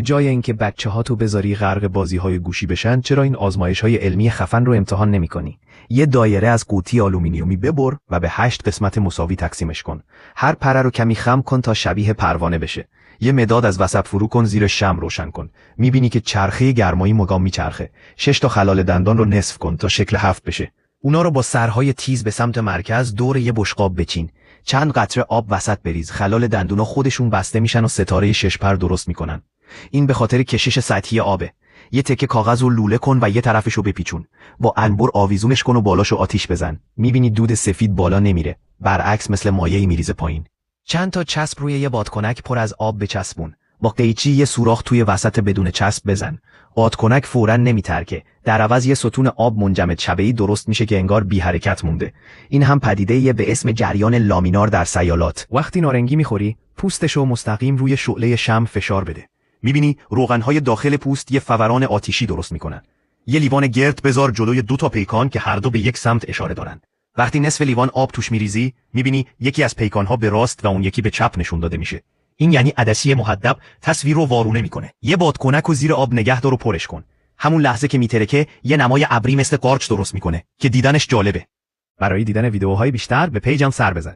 جای اینکه بچه‌ها تو بذاری غرق بازی‌های گوشی بشن، چرا این آزمایش‌های علمی خفن رو امتحان نمی‌کنی؟ یه دایره از قوطی آلومینیومی ببر و به 8 قسمت مساوی تقسیمش کن. هر پره رو کمی خم کن تا شبیه پروانه بشه. یه مداد از وسط فرو کن، زیر شمع روشن کن. می‌بینی که چرخه گرمایی مدام میچرخه. 6 تا خلال دندان رو نصف کن تا شکل 7 بشه. اونا رو با سرهای تیز به سمت مرکز دور یه بشقاب بچین. چند قطره آب وسط بریز. خلال دندونا خودشون بسته میشن و ستاره 6 پر درست میکنن. این به خاطر کشش سطحی آبه. یه تکه کاغذ رو لوله کن و یه طرفشو بپیچون. با انبر آویزونش کن و بالاشو آتیش بزن. میبینی دود سفید بالا نمیره. برعکس مثل مایعی میریزه پایین. چند تا چسب روی یه بادکنک پر از آب بچسبون. با قیچی یه سوراخ توی وسط بدون چسب بزن. بادکنک فوراً نمیترکه. در عوض یه ستون آب منجمد شبه‌ای درست میشه که انگار بی حرکت مونده. این هم پدیده‌ای به اسم جریان لامینار در سیالات. وقتی نارنگی میخوری، پوستشو مستقیم روی شعله شمع فشار بده. میبینی روغنهای داخل پوست یه فوران آتیشی درست میکنن. یه لیوان گرد بذار جلوی 2 تا پیکان که هر دو به یک سمت اشاره دارن. وقتی نصف لیوان آب توش میریزی، میبینی یکی از پیکانها به راست و اون یکی به چپ نشون داده میشه. این یعنی عدسی مهدب تصویر رو وارونه میکنه. یه بادکنک رو زیر آب نگه دار و پرش کن. همون لحظه که میترکه یه نمای ابری مثل قارچ درست میکنه که دیدنش جالبه. برای دیدن ویدیوهای بیشتر به پیجم سر بزن.